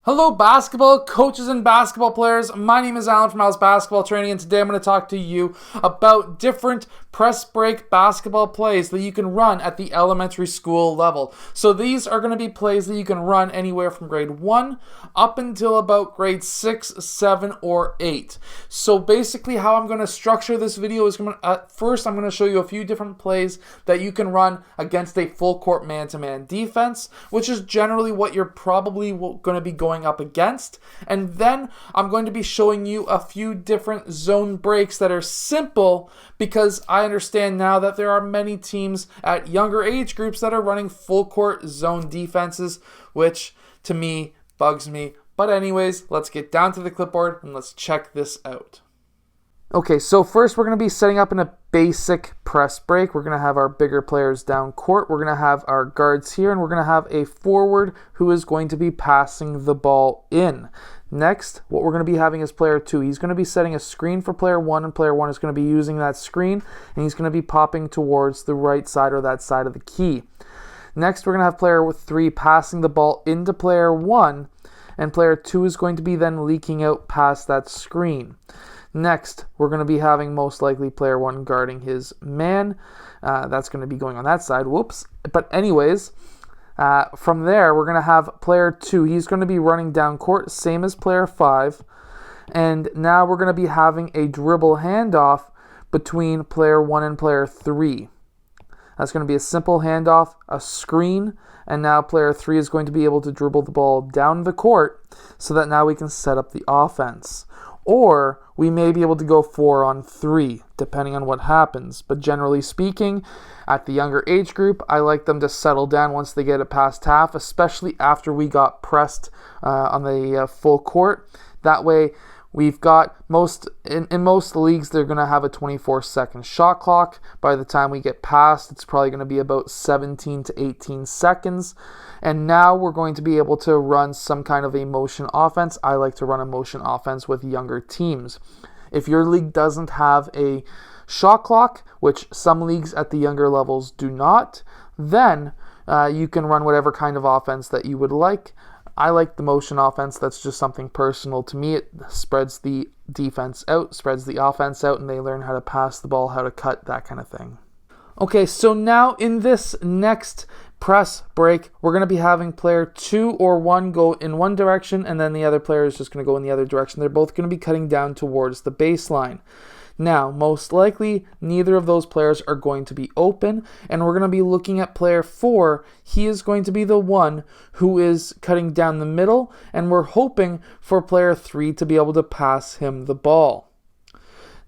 Hello basketball coaches and basketball players, my name is Alan from Al's Basketball Training, and today I'm going to talk to you about different press break basketball plays that you can run at the elementary school level. So these are going to be plays that you can run anywhere from grade 1 up until about grade 6, 7, or 8. So basically how I'm going to structure this video is first I'm going to show you a few different plays that you can run against a full court man-to-man defense, which is generally what you're probably going to be going up against. And then I'm going to be showing you a few different zone breaks that are simple, because I understand now that there are many teams at younger age groups that are running full court zone defenses, which to me bugs me. But anyways, let's get down to the clipboard and let's check this out. Okay, so first we're going to be setting up in a basic press break. We're going to have our bigger players down court. We're going to have our guards here, and we're going to have a forward who is going to be passing the ball in. Next, what we're going to be having is player 2. He's going to be setting a screen for player 1, and player 1 is going to be using that screen, and he's going to be popping towards the right side or that side of the key. Next, we're going to have player 3 passing the ball into player 1, and player 2 is going to be then leaking out past that screen. Next, we're going to be having most likely player 1 guarding his man. That's going to be going on that side. Whoops. But anyways, from there, we're going to have player 2. He's going to be running down court, same as player 5. And now we're going to be having a dribble handoff between player 1 and player 3. That's going to be a simple handoff, a screen, and now player 3 is going to be able to dribble the ball down the court so that now we can set up the offense. Or we may be able to go 4-on-3, depending on what happens. But generally speaking, at the younger age group, I like them to settle down once they get it past half, especially after we got pressed on the full court. That way, we've got in most leagues, they're going to have a 24-second shot clock. By the time we get past, it's probably going to be about 17 to 18 seconds. And now we're going to be able to run some kind of a motion offense. I like to run a motion offense with younger teams. If your league doesn't have a shot clock, which some leagues at the younger levels do not, then you can run whatever kind of offense that you would like. I like the motion offense. That's just something personal to me. It spreads the defense out, spreads the offense out, and they learn how to pass the ball, how to cut, that kind of thing. Okay, so now in this next press break, we're going to be having player 2 or 1 go in one direction, and then the other player is just going to go in the other direction. They're both going to be cutting down towards the baseline. Now, most likely, neither of those players are going to be open, and we're going to be looking at player 4. He is going to be the one who is cutting down the middle, and we're hoping for player 3 to be able to pass him the ball.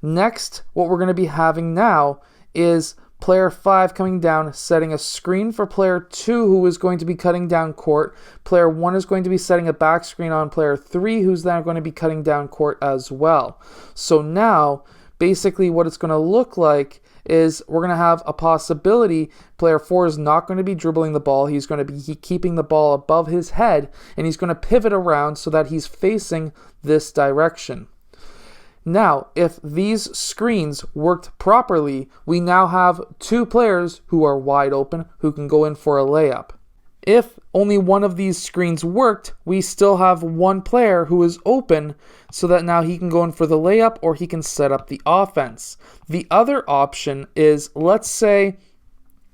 Next, what we're going to be having now is player 5 coming down, setting a screen for player 2, who is going to be cutting down court. Player 1 is going to be setting a back screen on player 3, who's now going to be cutting down court as well. So now, basically what it's going to look like is we're going to have a possibility. Player 4 is not going to be dribbling the ball. He's going to be keeping the ball above his head, and he's going to pivot around so that he's facing this direction. Now, if these screens worked properly, we now have 2 players who are wide open who can go in for a layup. If only one of these screens worked, we still have 1 player who is open so that now he can go in for the layup or he can set up the offense. The other option is, let's say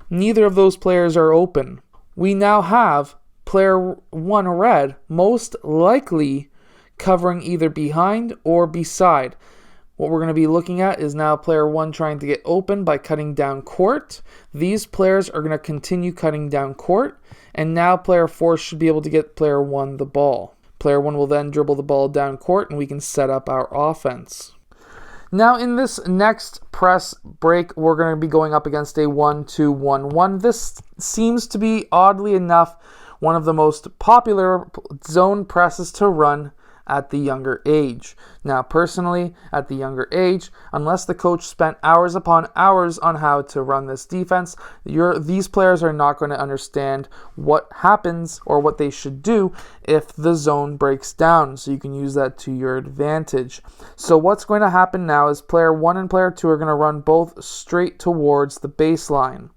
neither of those players are open. We now have player 1 red most likely covering either behind or beside. What we're going to be looking at is now player 1 trying to get open by cutting down court. These players are going to continue cutting down court, and now player 4 should be able to get player 1 the ball. Player 1 will then dribble the ball down court, and we can set up our offense. Now in this next press break, we're going to be going up against a 1-2-1-1. This seems to be, oddly enough, one of the most popular zone presses to run at the younger age. Now, personally, at the younger age, unless the coach spent hours upon hours on how to run this defense, these players are not going to understand what happens or what they should do if the zone breaks down. So you can use that to your advantage. So what's going to happen now is player 1 and player 2 are going to run both straight towards the baseline.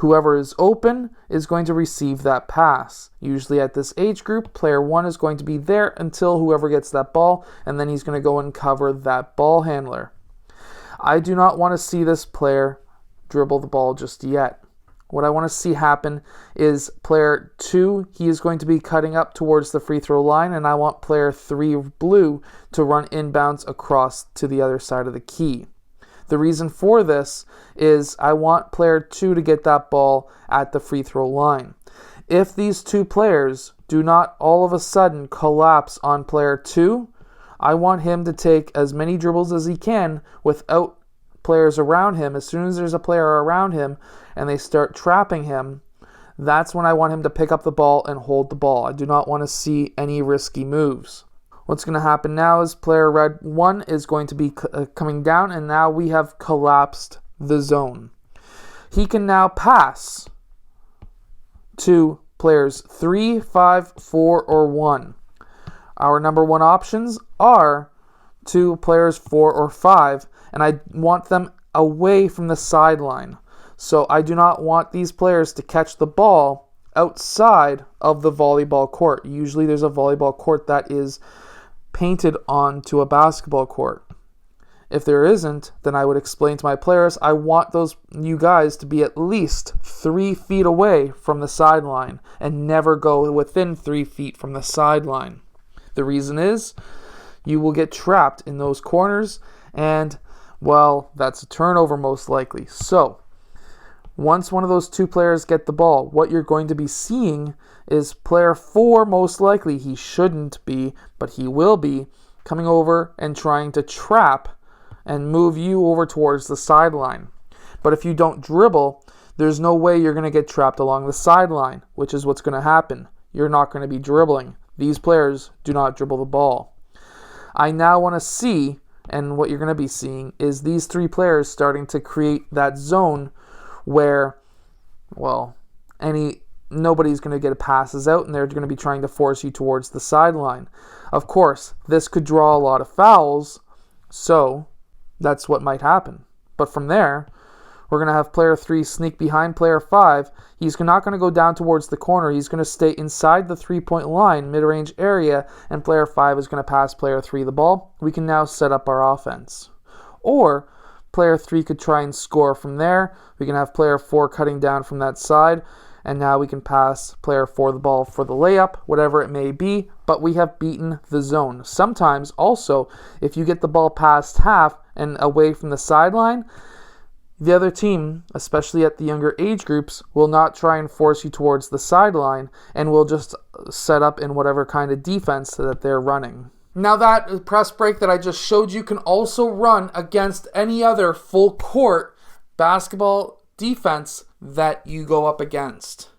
Whoever is open is going to receive that pass. Usually at this age group, player 1 is going to be there until whoever gets that ball, and then he's going to go and cover that ball handler. I do not want to see this player dribble the ball just yet. What I want to see happen is player 2, he is going to be cutting up towards the free throw line, and I want player 3, blue, to run inbounds across to the other side of the key. The reason for this is I want player 2 to get that ball at the free throw line. If these two players do not all of a sudden collapse on player 2, I want him to take as many dribbles as he can without players around him. As soon as there's a player around him and they start trapping him, that's when I want him to pick up the ball and hold the ball. I do not want to see any risky moves. What's going to happen now is player red 1 is going to be coming down, and now we have collapsed the zone. He can now pass to players 3, 5, 4, or 1. Our number 1 options are to players 4 or 5, and I want them away from the sideline. So I do not want these players to catch the ball outside of the volleyball court. Usually there's a volleyball court that is painted onto a basketball court. If there isn't, then I would explain to my players, I want you guys to be at least 3 feet away from the sideline and never go within 3 feet from the sideline. The reason is you will get trapped in those corners, and, well, that's a turnover most likely. So once one of those 2 players get the ball, what you're going to be seeing is player 4, most likely, he shouldn't be, but he will be, coming over and trying to trap and move you over towards the sideline. But if you don't dribble, there's no way you're going to get trapped along the sideline, which is what's going to happen. You're not going to be dribbling. These players do not dribble the ball. I now want to see, and what you're going to be seeing, is these 3 players starting to create that zone where, well, nobody's going to get passes out, and they're going to be trying to force you towards the sideline. Of course, this could draw a lot of fouls, so that's what might happen. But from there, we're going to have player 3 sneak behind player 5. He's not going to go down towards the corner. He's going to stay inside the 3-point line, mid-range area, and player 5 is going to pass player 3 the ball. We can now set up our offense. Or player 3 could try and score from there. We can have player 4 cutting down from that side, and now we can pass player 4 the ball for the layup, whatever it may be, but we have beaten the zone. Sometimes also, if you get the ball past half and away from the sideline, the other team, especially at the younger age groups, will not try and force you towards the sideline and will just set up in whatever kind of defense that they're running. Now that press break that I just showed you can also run against any other full court basketball defense that you go up against.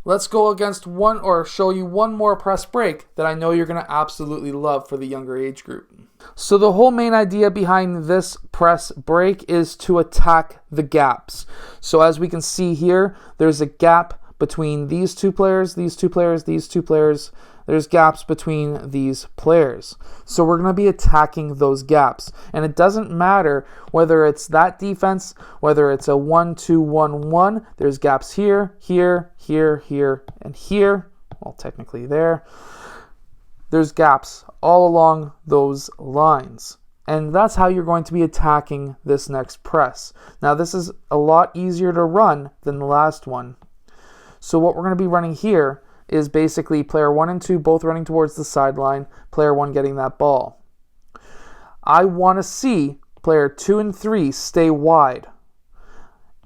Let's go against show you one more press break that I know you're going to absolutely love for the younger age group. So the whole main idea behind this press break is to attack the gaps. So as we can see here, there's a gap between these 2 players, these 2 players, these 2 players. There's gaps between these players. So we're going to be attacking those gaps. And it doesn't matter whether it's that defense, whether it's a 1-2-1-1. There's gaps here, here, here, here, and here. Well, technically there. There's gaps all along those lines. And that's how you're going to be attacking this next press. Now, this is a lot easier to run than the last one. So what we're going to be running here is basically player 1 and 2 both running towards the sideline, player 1 getting that ball. I want to see player 2 and 3 stay wide.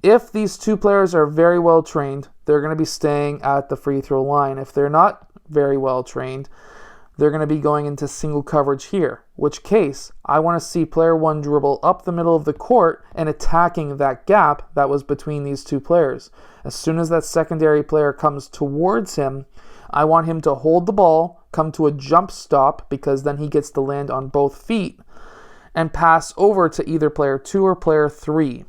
If these 2 players are very well trained, they're going to be staying at the free throw line. If they're not very well trained, they're going to be going into single coverage here, which case I want to see player 1 dribble up the middle of the court and attacking that gap that was between these 2 players. As soon as that secondary player comes towards him, I want him to hold the ball, come to a jump stop, because then he gets to land on both feet, and pass over to either player 2 or player 3.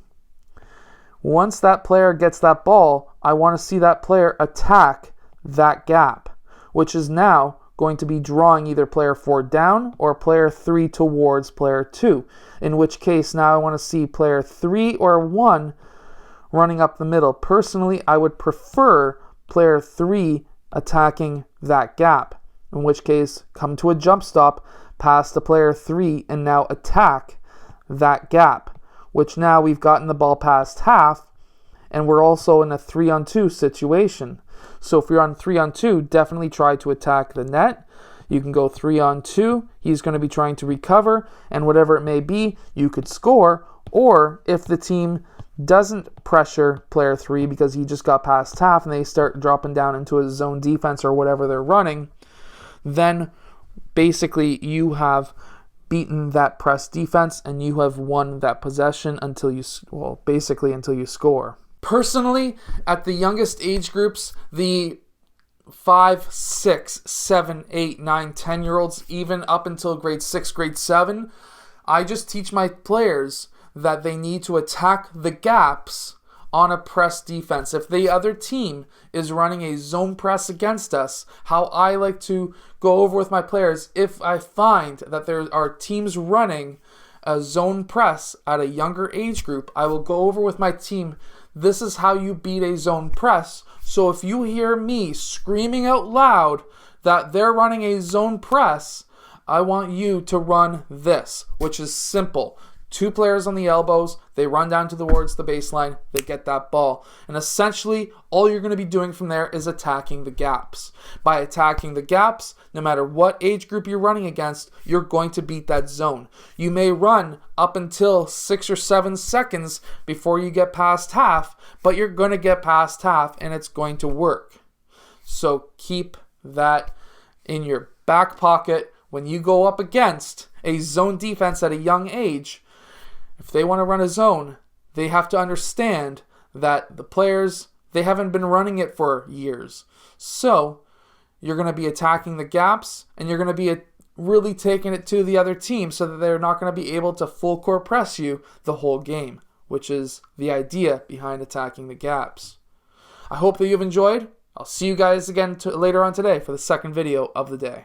Once that player gets that ball, I want to see that player attack that gap, which is now going to be drawing either player 4 down or player 3 towards player 2, in which case now I want to see player 3 or 1 running up the middle. Personally, I would prefer player 3 attacking that gap, in which case come to a jump stop, pass to player 3, and now attack that gap, which now we've gotten the ball past half, and we're also in a 3-on-2 situation. So if you're on 3-on-2, definitely try to attack the net. You can go 3-on-2. He's going to be trying to recover, and whatever it may be, you could score. Or if the team doesn't pressure player 3 because he just got past half and they start dropping down into a zone defense or whatever they're running, then basically you have beaten that press defense and you have won that possession until you score. Personally, at the youngest age groups, the 5, 6, 7, 8, 9, 10-year-olds, even up until grade 6, grade 7, I just teach my players that they need to attack the gaps on a press defense. If the other team is running a zone press against us, how I like to go over with my players, if I find that there are teams running a zone press at a younger age group, I will go over with my team, this is how you beat a zone press. So if you hear me screaming out loud that they're running a zone press, I want you to run this, which is simple. 2 players on the elbows, they run down towards the baseline, they get that ball. And essentially, all you're going to be doing from there is attacking the gaps. By attacking the gaps, no matter what age group you're running against, you're going to beat that zone. You may run up until 6 or 7 seconds before you get past half, but you're going to get past half and it's going to work. So keep that in your back pocket when you go up against a zone defense at a young age. If they want to run a zone, they have to understand that the players, they haven't been running it for years. So you're going to be attacking the gaps and you're going to be really taking it to the other team so that they're not going to be able to full court press you the whole game, which is the idea behind attacking the gaps. I hope that you've enjoyed. I'll see you guys again later on today for the second video of the day.